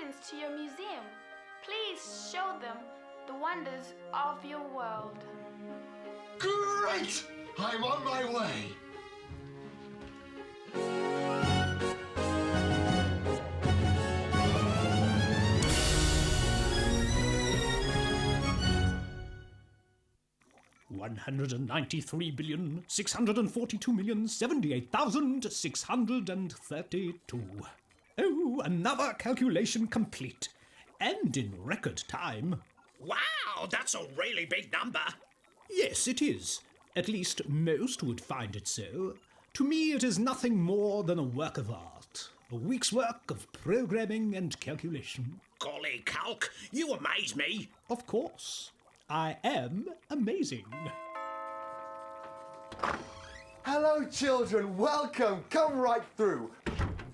students to your museum. Please show them the wonders of your world. Great! I'm on my way. $193,642,078,632. Oh, another calculation complete. And in record time. Wow, that's a really big number. Yes, it is. At least most would find it so. To me, it is nothing more than a work of art. A week's work of programming and calculation. Golly, Calc, you amaze me. Of course. I am amazing. Hello, children. Welcome. Come right through.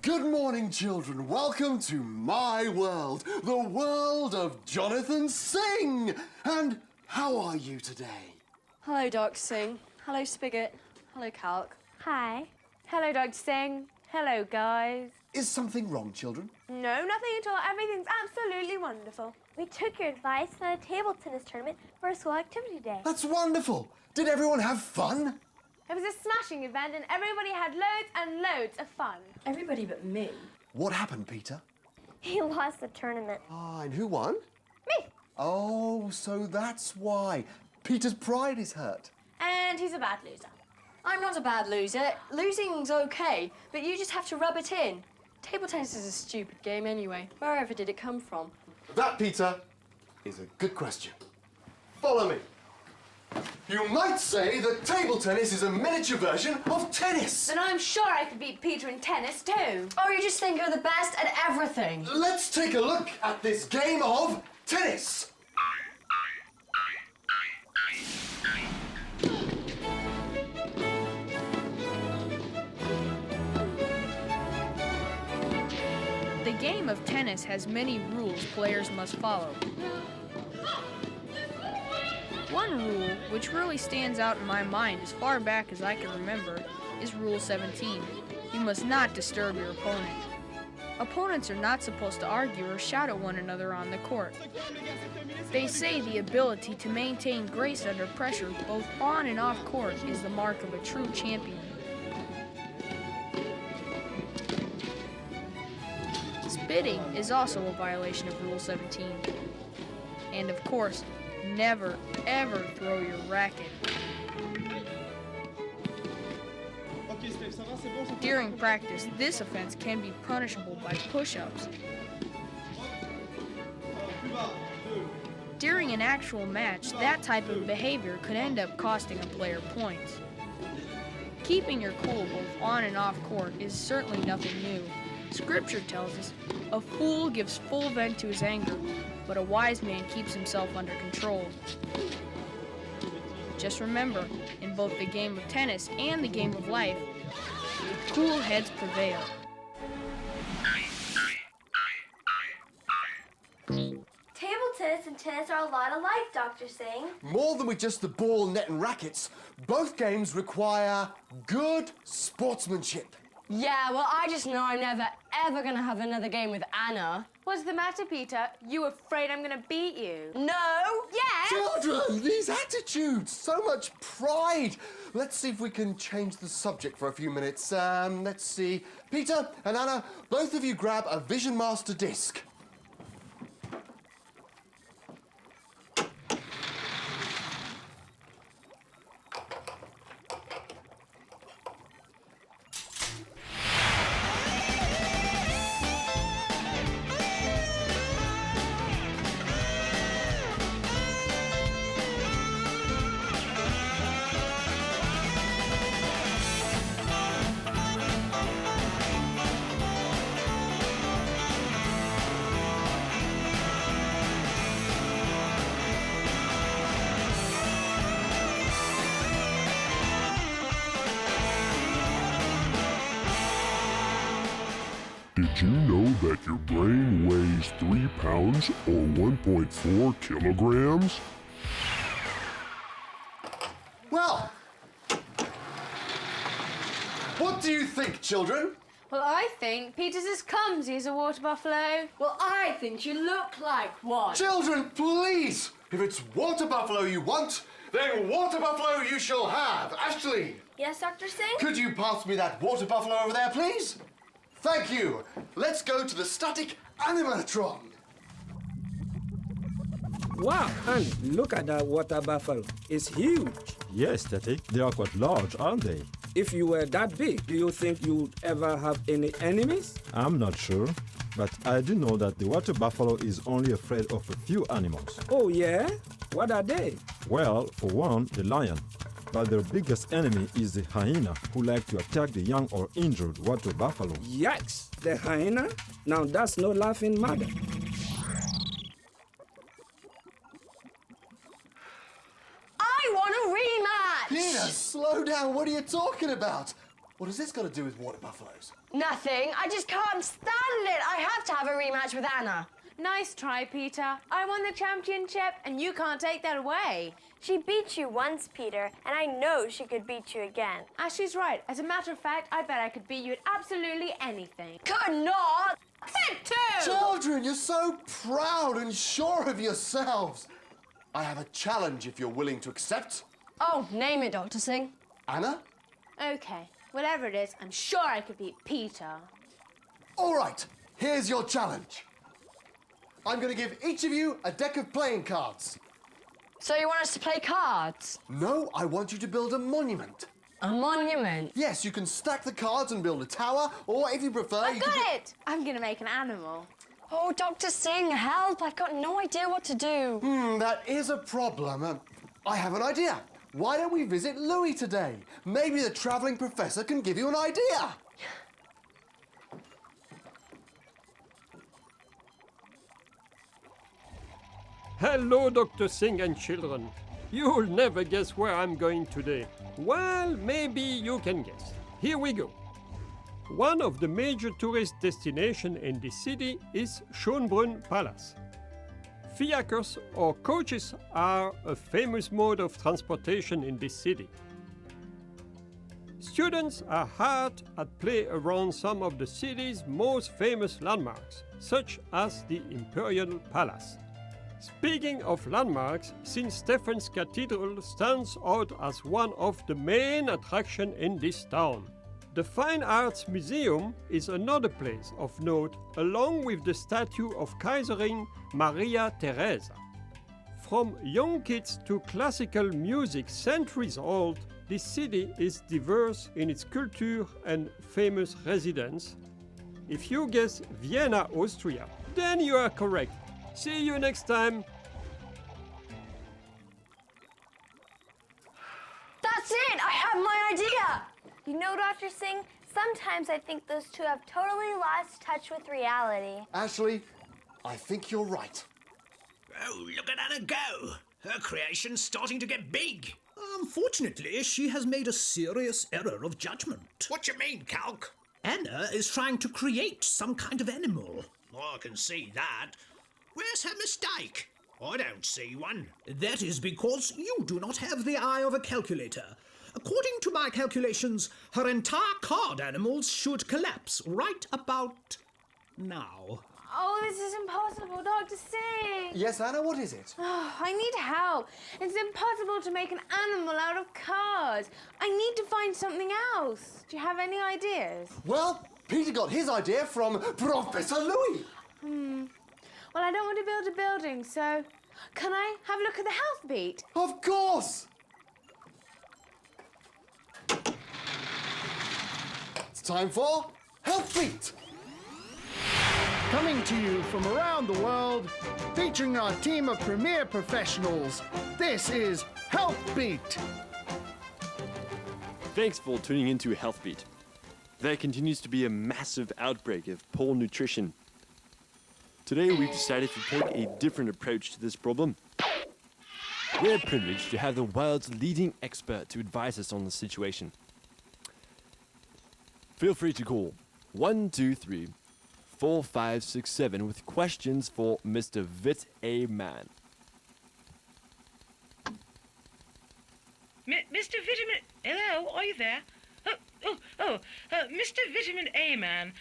Good morning, children. Welcome to my world, the world of Jonathan Singh. And how are you today? Hello, Dr. Singh. Hello, Spigot. Hello, Calc. Hi. Hello, Dr. Singh. Hello, guys. Is something wrong, children? No, nothing at all. Everything's absolutely wonderful. We took your advice at a table tennis tournament for a school activity day. That's wonderful. Did everyone have fun? It was a smashing event and everybody had loads and loads of fun. Everybody but me. What happened, Peter? He lost the tournament. Ah, and who won? Me. Oh, so that's why. Peter's pride is hurt. And he's a bad loser. I'm not a bad loser. Losing's okay, but you just have to rub it in. Table tennis is a stupid game anyway. Wherever did it come from? That, Peter, is a good question. Follow me. You might say that table tennis is a miniature version of tennis. Then I'm sure I could beat Peter in tennis too. Oh, you just think you're the best at everything. Let's take a look at this game of tennis. The game of tennis has many rules players must follow. One rule, which really stands out in my mind as far back as I can remember, is Rule 17. You must not disturb your opponent. Opponents are not supposed to argue or shout at one another on the court. They say the ability to maintain grace under pressure, both on and off court, is the mark of a true champion. Spitting is also a violation of Rule 17. And of course, never, ever throw your racket. During practice, this offense can be punishable by push-ups. During an actual match, that type of behavior could end up costing a player points. Keeping your cool both on and off court is certainly nothing new. Scripture tells us, a fool gives full vent to his anger, but a wise man keeps himself under control. Just remember, in both the game of tennis and the game of life, cool heads prevail. Table tennis and tennis are a lot alike, Dr. Singh. More than with just the ball, net, and rackets, both games require good sportsmanship. Yeah, well, I just know I'm never, ever gonna have another game with Anna. What's the matter, Peter? You afraid I'm gonna beat you? No! Yes! Children, these attitudes, so much pride. Let's see if we can change the subject for a few minutes. Let's see. Peter and Anna, both of you grab a Vision Master disc. Did you know that your brain weighs 3 pounds or 1.4 kilograms? Well, what do you think, children? Well, I think Peter's as clumsy as a water buffalo. Well, I think you look like one. Children, please! If it's water buffalo you want, then water buffalo you shall have. Ashley, Yes, Dr. Singh? could you pass me that water buffalo over there, please? Thank you. Let's go to the static animatron. Wow, Annie, look at that water buffalo. It's huge. Yes, Daddy, they are quite large, aren't they? If you were that big, do you think you'd ever have any enemies? I'm not sure, but I do know that the water buffalo is only afraid of a few animals. Oh, yeah? What are they? Well, for one, the lion. But their biggest enemy is the hyena, who like to attack the young or injured water buffalo. Yikes! The hyena? Now that's no laughing matter. I want a rematch! Peter, slow down. What are you talking about? What has this got to do with water buffaloes? Nothing. I just can't stand it. I have to have a rematch with Anna. Nice try, Peter. I won the championship, and you can't take that away. She beat you once, Peter, and I know she could beat you again. Ashley's right. As a matter of fact, I bet I could beat you at absolutely anything. Could not! Said two! Children, you're so proud and sure of yourselves. I have a challenge if you're willing to accept. Oh, name it, Dr. Singh. Anna? Okay, whatever it is, I'm sure I could beat Peter. All right, here's your challenge. I'm going to give each of you a deck of playing cards. So you want us to play cards? No, I want you to build a monument. A monument? Yes, you can stack the cards and build a tower, or if you prefer, I've you got can... it! I'm gonna make an animal. Oh, Dr. Singh, help! I've got no idea what to do. That is a problem. I have an idea. Why don't we visit Louis today? Maybe the travelling professor can give you an idea. Hello, Dr. Singh and children. You'll never guess where I'm going today. Well, maybe you can guess. Here we go. One of the major tourist destinations in the city is Schönbrunn Palace. Fiacres or coaches are a famous mode of transportation in this city. Students are hard at play around some of the city's most famous landmarks, such as the Imperial Palace. Speaking of landmarks, St. Stephen's Cathedral stands out as one of the main attractions in this town. The Fine Arts Museum is another place of note, along with the statue of Kaiserin Maria Theresa. From young kids to classical music centuries old, this city is diverse in its culture and famous residents. If you guess Vienna, Austria, then you are correct. See you next time. That's it! I have my idea! You know, Dr. Singh, sometimes I think those two have totally lost touch with reality. Ashley, I think you're right. Oh, look at Anna go. Her creation's starting to get big. Unfortunately, she has made a serious error of judgment. What you mean, Calc? Anna is trying to create some kind of animal. I can see that. Where's her mistake? I don't see one. That is because you do not have the eye of a calculator. According to my calculations, her entire card animals should collapse right about now. Oh, this is impossible, Dr. Singh. Yes, Anna, what is it? Oh, I need help. It's impossible to make an animal out of cards. I need to find something else. Do you have any ideas? Well, Peter got his idea from Professor Louis. Well, I don't want to build a building, so can I have a look at the health beat? Of course! It's time for Health Beat! Coming to you from around the world, featuring our team of premier professionals, this is Health Beat. Thanks for tuning into Health Beat. There continues to be a massive outbreak of poor nutrition. Today we've decided to take a different approach to this problem. We're privileged to have the world's leading expert to advise us on the situation. Feel free to call 123-4567 with questions for Mr. Vit A. Man. Mr. Vitamin, hello, are you there? Mr. Vitamin A Man,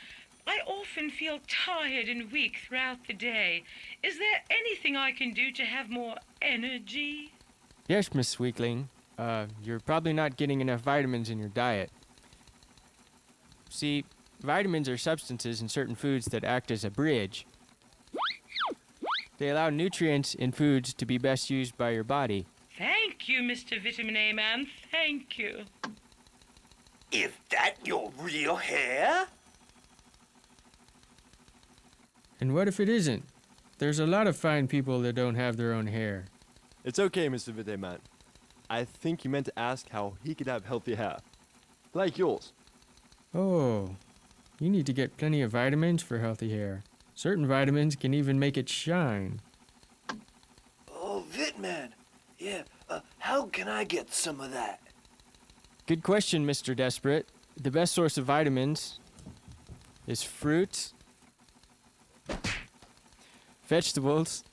I often feel tired and weak throughout the day. Is there anything I can do to have more energy? Yes, Miss Weakling. You're probably not getting enough vitamins in your diet. See, vitamins are substances in certain foods that act as a bridge. They allow nutrients in foods to be best used by your body. Thank you, Mr. Vitamin A Man. Thank you. Is that your real hair? And what if it isn't? There's a lot of fine people that don't have their own hair. It's okay, Mr. Videman. I think you meant to ask how he could have healthy hair. Like yours. Oh, you need to get plenty of vitamins for healthy hair. Certain vitamins can even make it shine. Oh, Vitman. Yeah, how can I get some of that? Good question, Mr. Desperate. The best source of vitamins is fruits, vegetables,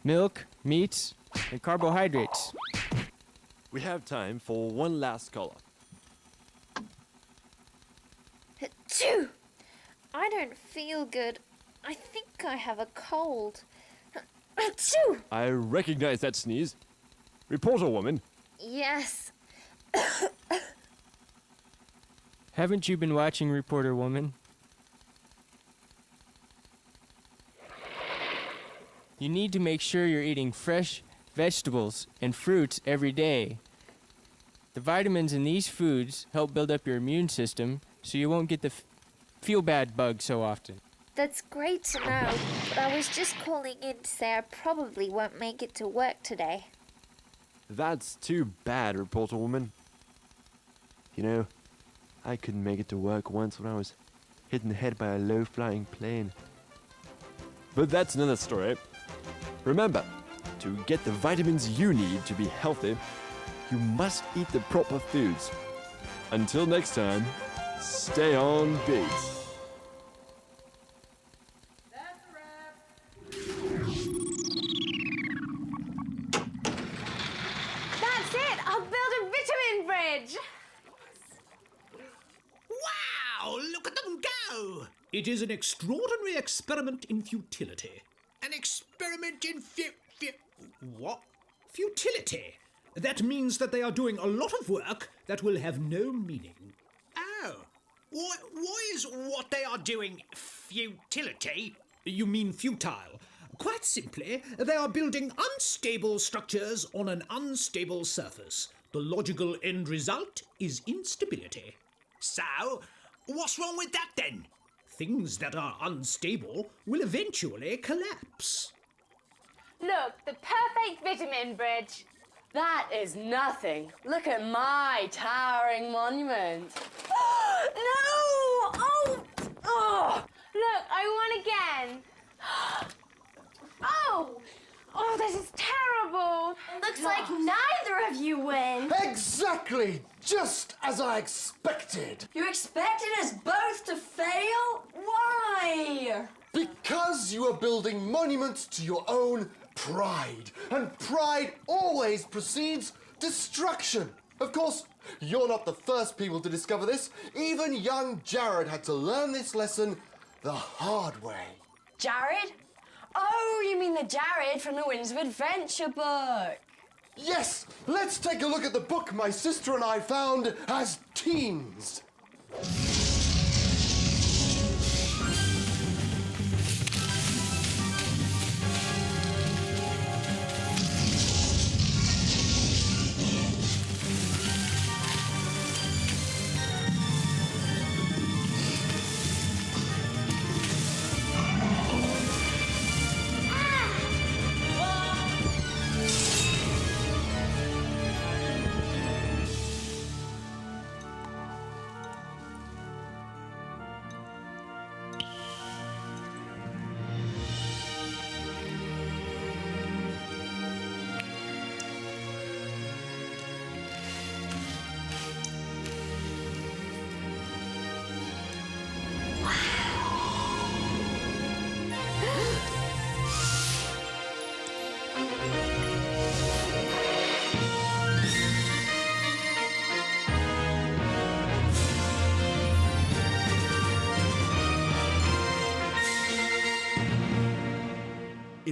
milk, meats, and carbohydrates. We have time for one last caller. Achoo! I don't feel good. I think I have a cold. Achoo! I recognize that sneeze. Reporter woman. Yes. Haven't you been watching Reporter Woman? You need to make sure you're eating fresh vegetables and fruits every day. The vitamins in these foods help build up your immune system so you won't get the feel-bad bug so often. That's great to know, but I was just calling in to say I probably won't make it to work today. That's too bad, reporter woman. You know, I couldn't make it to work once when I was hit in the head by a low-flying plane. But that's another story. Remember, to get the vitamins you need to be healthy, you must eat the proper foods. Until next time, stay on beat. That's it! I'll build a vitamin bridge! Wow! Look at them go! It is an extraordinary experiment in futility. An experiment in What? Futility. That means that they are doing a lot of work that will have no meaning. Oh. Why is what they are doing futility? You mean futile. Quite simply, they are building unstable structures on an unstable surface. The logical end result is instability. So, what's wrong with that then? Things that are unstable will eventually collapse. Look, the perfect vitamin bridge. That is nothing. Look at my towering monument. No! Oh! Look, I won again. Oh, this is terrible. Looks like neither of you win. Exactly! Just as I expected. You expected us both to fail? Why? Because you are building monuments to your own pride. And pride always precedes destruction. Of course, you're not the first people to discover this. Even young Jared had to learn this lesson the hard way. Jared? Oh, you mean the Jared from the Winds of Adventure book. Yes, let's take a look at the book my sister and I found as teens.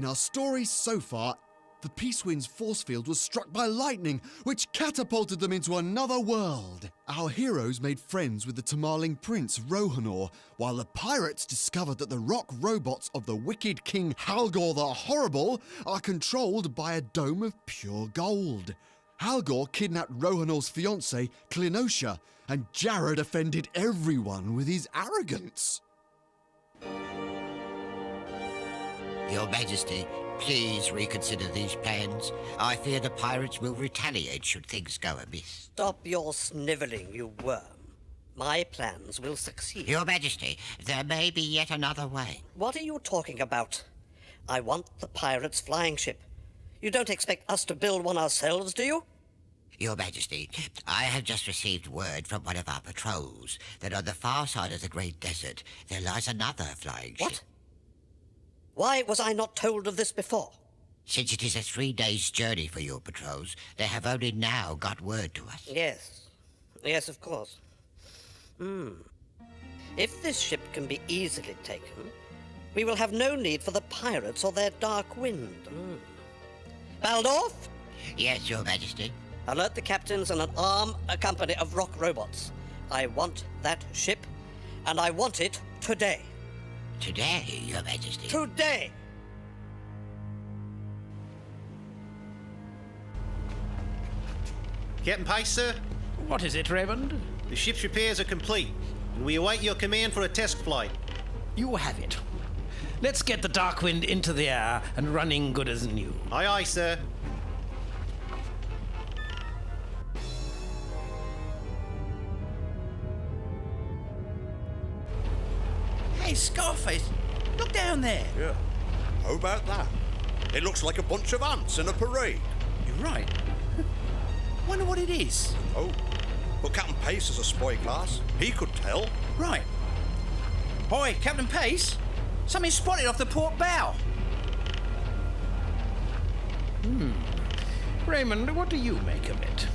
In our story so far, the Peace Wind's force field was struck by lightning, which catapulted them into another world. Our heroes made friends with the Tamarling prince, Rohanor, while the pirates discovered that the rock robots of the wicked king Algor the Horrible are controlled by a dome of pure gold. Algor kidnapped Rohanor's fiancée, Clinotia, and Jared offended everyone with his arrogance. Your Majesty, please reconsider these plans. I fear the pirates will retaliate should things go amiss. Stop your snivelling, you worm. My plans will succeed. Your Majesty, there may be yet another way. What are you talking about? I want the pirates' flying ship. You don't expect us to build one ourselves, do you? Your Majesty, I have just received word from one of our patrols that on the far side of the Great Desert there lies another flying ship. What? Why was I not told of this before? Since it is a 3 days' journey for your patrols, they have only now got word to us. Yes. Yes, of course. If this ship can be easily taken, we will have no need for the pirates or their dark wind. Baldorf? Yes, Your Majesty. Alert the captains and arm a company of rock robots. I want that ship, and I want it today. Today, Your Majesty. Today! Captain Pace, sir? What is it, Raymond? The ship's repairs are complete, and we await your command for a test flight. You have it. Let's get the Darkwind into the air and running good as new. Aye, aye, sir. Hey, Scarface, look down there. Yeah, how about that? It looks like a bunch of ants in a parade. You're right. Wonder what it is. Oh, but Captain Pace is a spy class. He could tell. Right. Hoy, Captain Pace, something spotted off the port bow. Raymond, what do you make of it?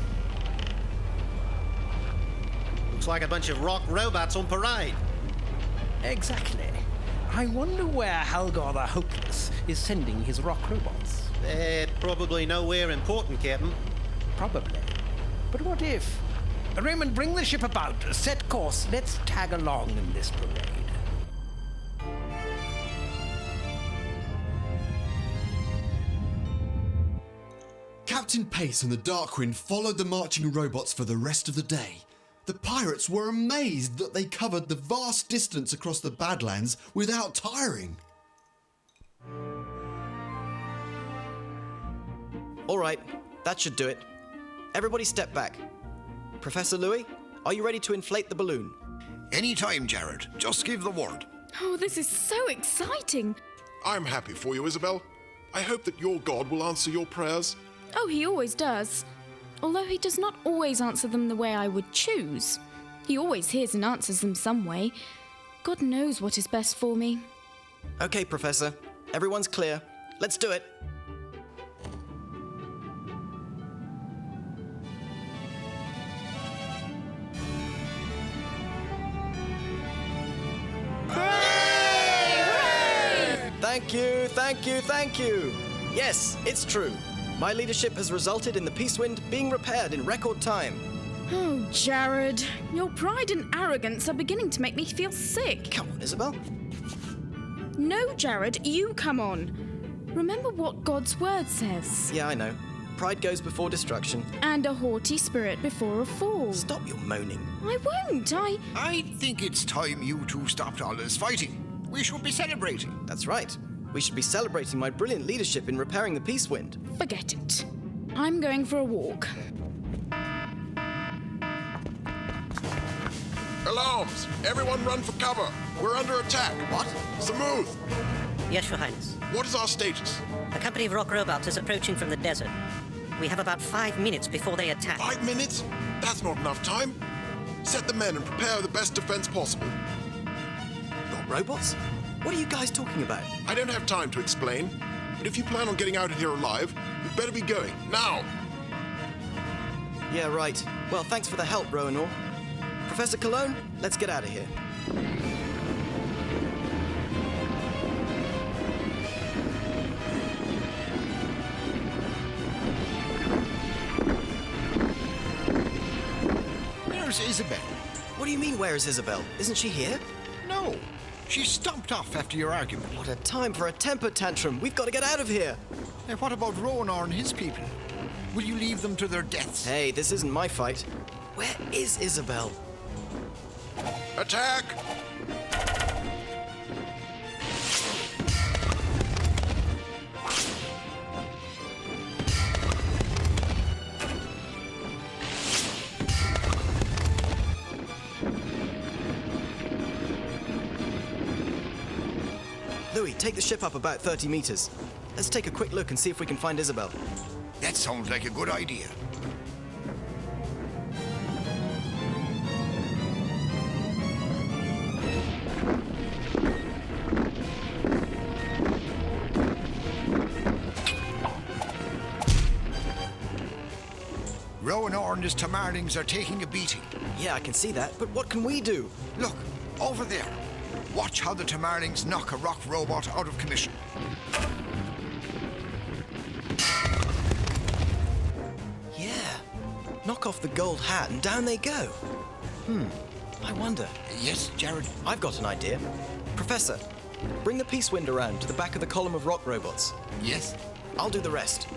Looks like a bunch of rock robots on parade. Exactly. I wonder where Algor the Hopeless is sending his rock robots. They're probably nowhere important, Captain. Probably. But what if? Raymond, bring the ship about. Set course. Let's tag along in this parade. Captain Pace and the Darkwind followed the marching robots for the rest of the day. The pirates were amazed that they covered the vast distance across the Badlands without tiring. All right, that should do it. Everybody step back. Professor Louis, are you ready to inflate the balloon? Anytime, Jared. Just give the word. Oh, this is so exciting. I'm happy for you, Isabel. I hope that your God will answer your prayers. Oh, he always does. Although he does not always answer them the way I would choose. He always hears and answers them some way. God knows what is best for me. Okay, Professor. Everyone's clear. Let's do it. Thank you, thank you, thank you. Yes, it's true. My leadership has resulted in the Peace Wind being repaired in record time. Oh, Jared, your pride and arrogance are beginning to make me feel sick. Come on, Isabel. No, Jared, you come on. Remember what God's word says. Yeah, I know. Pride goes before destruction. And a haughty spirit before a fall. Stop your moaning. I won't, I think it's time you two stopped all this fighting. We should be celebrating. That's right. We should be celebrating my brilliant leadership in repairing the Peace Wind. Forget it. I'm going for a walk. Alarms! Everyone run for cover! We're under attack! What? Samuth! Yes, Your Highness. What is our status? A company of rock robots is approaching from the desert. We have about 5 minutes before they attack. 5 minutes? That's not enough time. Set the men and prepare the best defense possible. Rock robots? What are you guys talking about? I don't have time to explain, but if you plan on getting out of here alive, you'd better be going, now! Yeah, right. Well, thanks for the help, Rowanor. Professor Cologne, let's get out of here. Where's Isabel? What do you mean, where is Isabel? Isn't she here? No. She stomped off after your argument. What a time for a temper tantrum. We've got to get out of here. And what about Ronar and his people? Will you leave them to their deaths? Hey, this isn't my fight. Where is Isabel? Attack! Louis, take the ship up about 30 meters. Let's take a quick look and see if we can find Isabel. That sounds like a good idea. Rowan and his Tamarlings are taking a beating. Yeah, I can see that, but what can we do? Look, over there. Watch how the Tamarlings knock a rock robot out of commission. Yeah. Knock off the gold hat and down they go. I wonder. Yes, Jared? I've got an idea. Professor, bring the Peace Wind around to the back of the column of rock robots. Yes? I'll do the rest.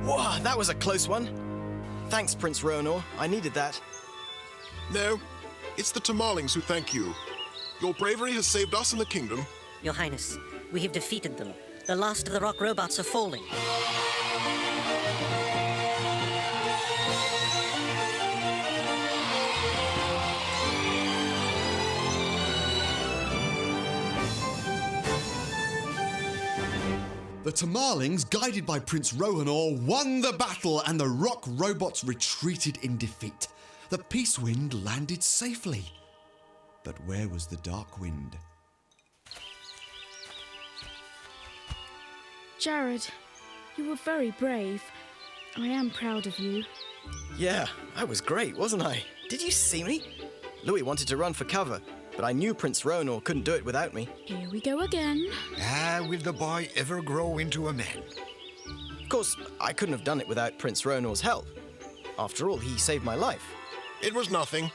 Whoa, that was a close one. Thanks, Prince Ronor. I needed that. No, it's the Tamarlings who thank you. Your bravery has saved us and the kingdom. Your Highness, we have defeated them. The last of the rock robots are falling. The Tamarlings, guided by Prince Rohanor, won the battle and the rock robots retreated in defeat. The Peace Wind landed safely. But where was the Dark Wind? Jared, you were very brave. I am proud of you. Yeah, I was great, wasn't I? Did you see me? Louis wanted to run for cover, but I knew Prince Ronor couldn't do it without me. Here we go again. Will the boy ever grow into a man? Of course, I couldn't have done it without Prince Ronor's help. After all, he saved my life. It was nothing.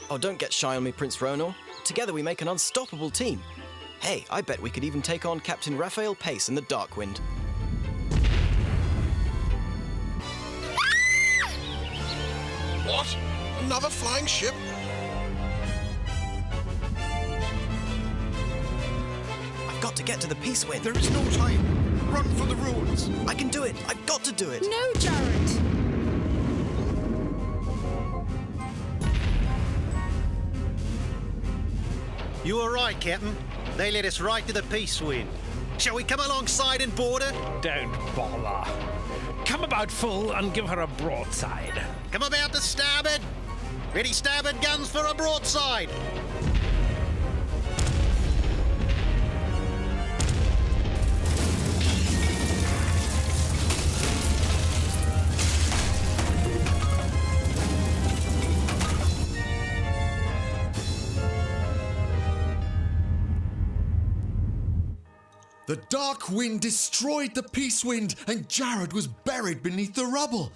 Oh, don't get shy on me, Prince Ronor. Together we make an unstoppable team. Hey, I bet we could even take on Captain Raphael Pace in the Dark Wind. What? Another flying ship? I've got to get to the Peace Wind. There is no time. Run for the ruins. I can do it. I've got to do it. No, Jared. You were right, Captain. They led us right to the Peace Wind. Shall we come alongside and board her? Don't bother. Come about full and give her a broadside. Come about to starboard. Ready starboard guns for a broadside. The Dark Wind destroyed the Peace Wind and Jared was buried beneath the rubble.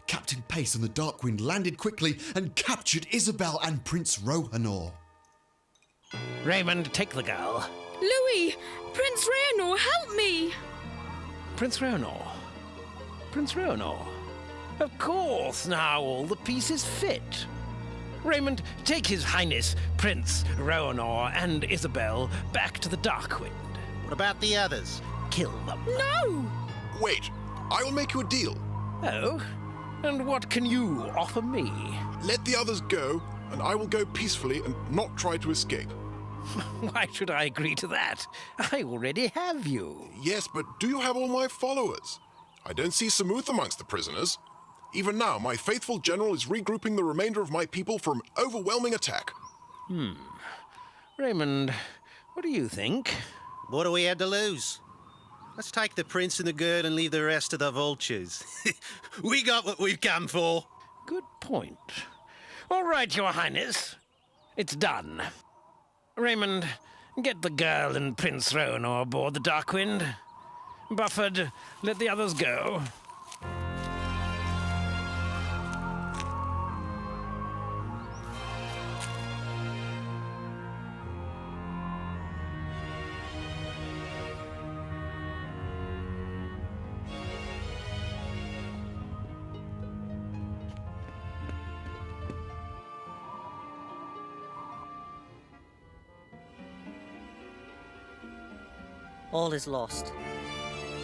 Captain Pace and the Dark Wind landed quickly and captured Isabel and Prince Rohanor. Raymond, take the girl. Louis! Prince Ronor, help me! Prince Ronor. Prince Ronor. Of course, now all the pieces fit. Raymond, take His Highness Prince Ronor and Isabel back to the Dark Wind. What about the others? Kill them. No! Wait, I will make you a deal. Oh? And what can you offer me? Let the others go, and I will go peacefully and not try to escape. Why should I agree to that? I already have you. Yes, but do you have all my followers? I don't see Samuth amongst the prisoners. Even now, my faithful general is regrouping the remainder of my people for an overwhelming attack. Raymond, what do you think? What do we have to lose? Let's take the prince and the girl and leave the rest to the vultures. We got what we've come for. Good point. All right, Your Highness. It's done. Raymond, get the girl and Prince Ronor aboard the Darkwind. Bufford, let the others go. All is lost.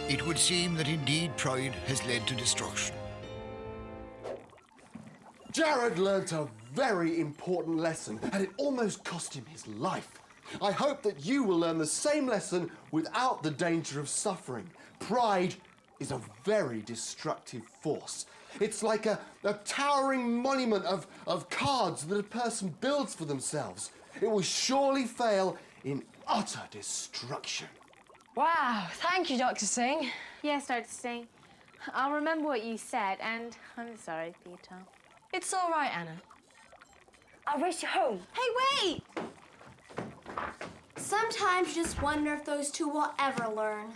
It would seem that indeed pride has led to destruction. Jared learnt a very important lesson, and it almost cost him his life. I hope that you will learn the same lesson without the danger of suffering. Pride is a very destructive force. It's like a towering monument of cards that a person builds for themselves. It will surely fail in utter destruction. Wow, thank you, Dr. Singh. Yes, Dr. Singh. I'll remember what you said, and I'm sorry, Peter. It's all right, Anna. I'll race you home. Hey, wait! Sometimes you just wonder if those two will ever learn.